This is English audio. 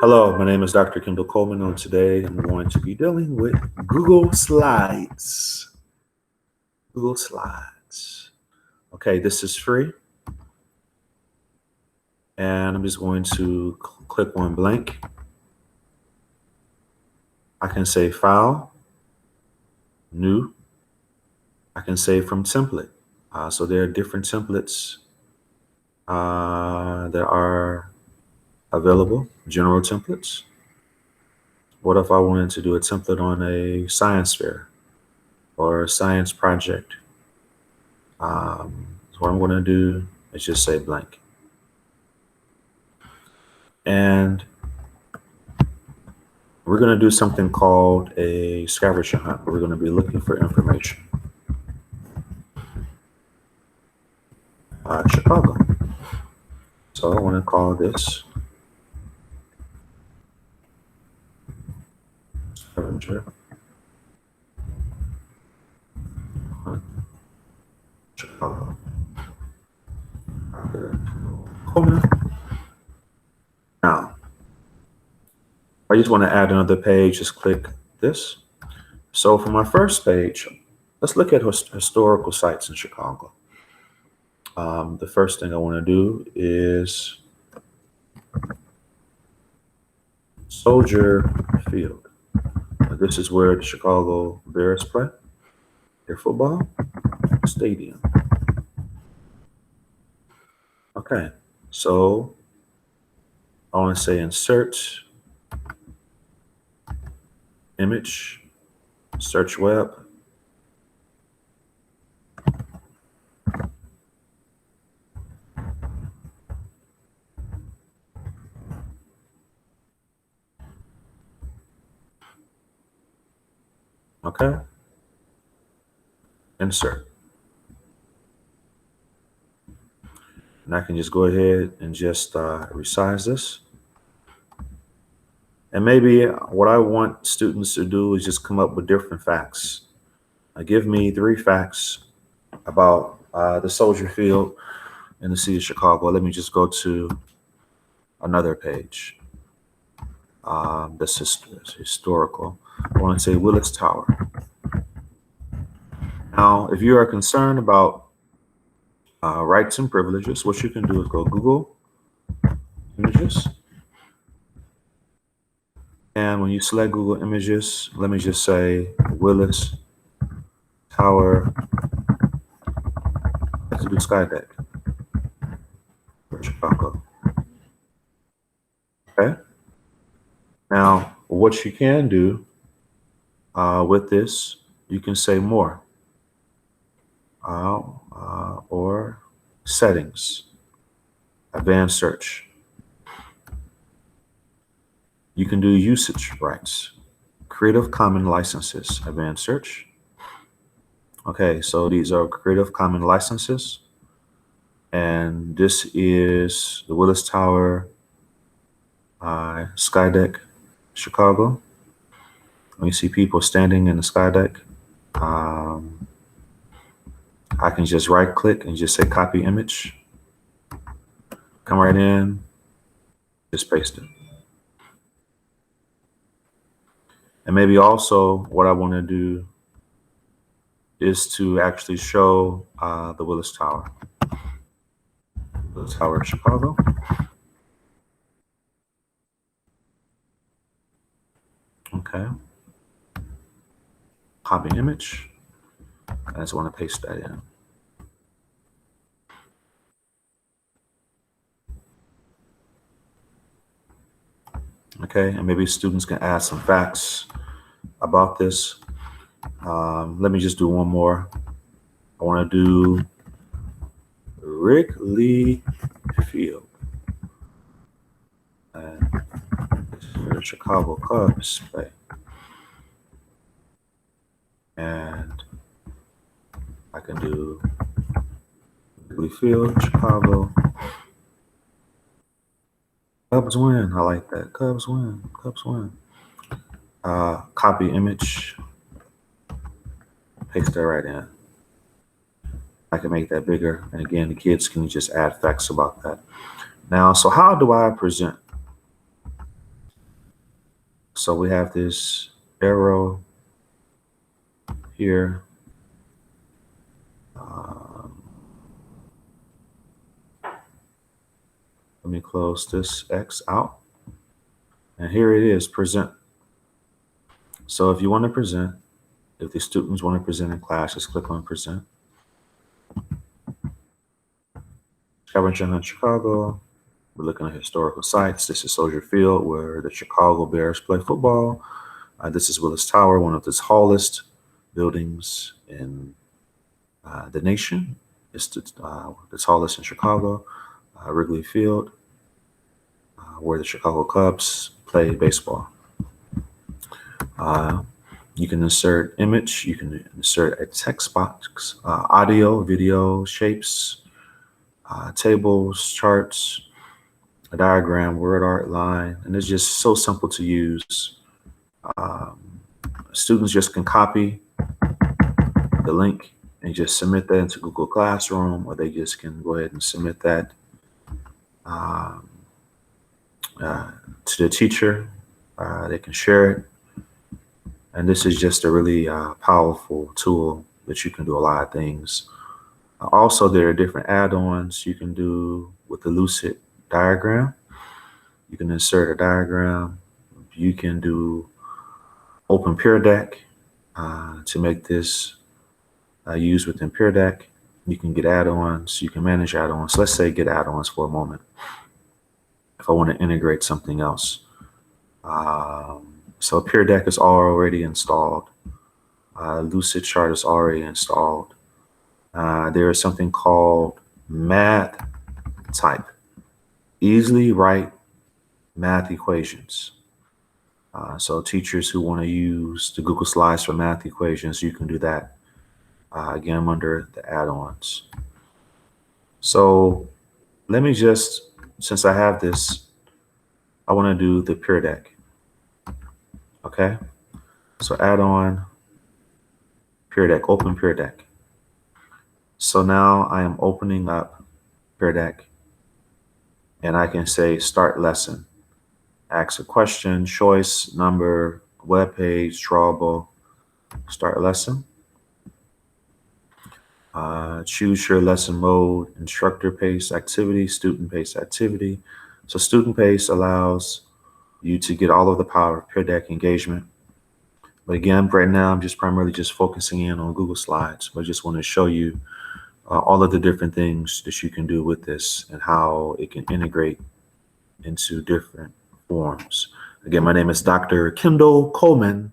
Hello, my name is Dr. Kendall Coleman, and today I'm going to be dealing with Google Slides. Google Slides. Okay, this is free, and I'm just going to click on blank. I can say File, New. I can say from template. So there are different templates that are available, general templates. What if I wanted to do a template on a science fair or a science project? So what I'm going to do is just say blank. And we're going to do something called a scavenger hunt. We're going to be looking for information. Chicago. So I want to call this scavenger hunt Chicago. Coleman. Now, I just want to add another page. Just click this. So for my first page, let's look at historical sites in Chicago. The first thing I want to do is Soldier Field. This is where the Chicago Bears play their football stadium. Okay, so I want to say insert image, search web. Okay, insert. And I can just go ahead and just resize this. And maybe what I want students to do is just come up with different facts. Give me 3 facts about the Soldier Field in the city of Chicago. Let me just go to another page. That's historical. I want to say Willis Tower. Now, if you are concerned about rights and privileges, what you can do is go Google Images. And when you select Google Images, let me just say Willis Tower. Let's do Skydeck for Chicago. Okay. Now, what you can do with this, you can say more or settings, advanced search. You can do usage rights, Creative Commons licenses, advanced search. Okay, so these are Creative Commons licenses. And this is the Willis Tower Skydeck, Chicago. When you see people standing in the Skydeck, I can just right click and just say copy image. Come right in, just paste it. And maybe also what I want to do is to actually show the Willis Tower. Willis Tower, Chicago. Okay. Copy image. I just want to paste that in. Okay, and maybe students can add some facts about this. Let me just do one more. I want to do Wrigley Field. And this is where the Chicago Cubs play. And I can do Wrigley Field, Chicago. Cubs win. I like that. Cubs win. Cubs win. Copy image. Paste that right in. I can make that bigger. And again, the kids can just add facts about that. Now, so how do I present So we have this arrow here. Let me close this X out. And here it is, present. So if you want to present, if the students want to present in class, just click on present. Scavenger hunt Chicago. We're looking at historical sites. This is Soldier Field, where the Chicago Bears play football. This is Willis Tower, one of the tallest buildings in the nation. It's the tallest in Chicago. Wrigley Field, where the Chicago Cubs play baseball. You can insert image, you can insert a text box, audio, video, shapes, tables, charts, a diagram, word art, line, and it's just so simple to use. Students just can copy the link and just submit that into Google Classroom, or they just can go ahead and submit that to the teacher. They can share it. And this is just a really powerful tool that you can do a lot of things. Also, there are different add-ons you can do with the Lucid diagram. You can insert a diagram. You can do Open Peer Deck to make this used within Peer Deck. You can get add-ons. You can manage add-ons. Let's say get add-ons for a moment. If I want to integrate something else. So Peer Deck is already installed. Lucid Chart is already installed. There is something called Math Type. Easily write math equations. So teachers who want to use the Google Slides for math equations, you can do that. Again, I'm under the add-ons. So let me just, since I have this, I want to do the Peer Deck. Okay, so add on Peer Deck, open Peer Deck. So now I am opening up Peer Deck, and I can say start lesson. Ask a question, choice, number, web page, drawable, start lesson. Choose your lesson mode, instructor pace activity, student pace activity. So student pace allows you to get all of the power of Peer Deck engagement. But again, right now, I'm just primarily just focusing in on Google Slides. But I just want to show you all of the different things that you can do with this and how it can integrate into different forms. Again, my name is Dr. Kendall Coleman,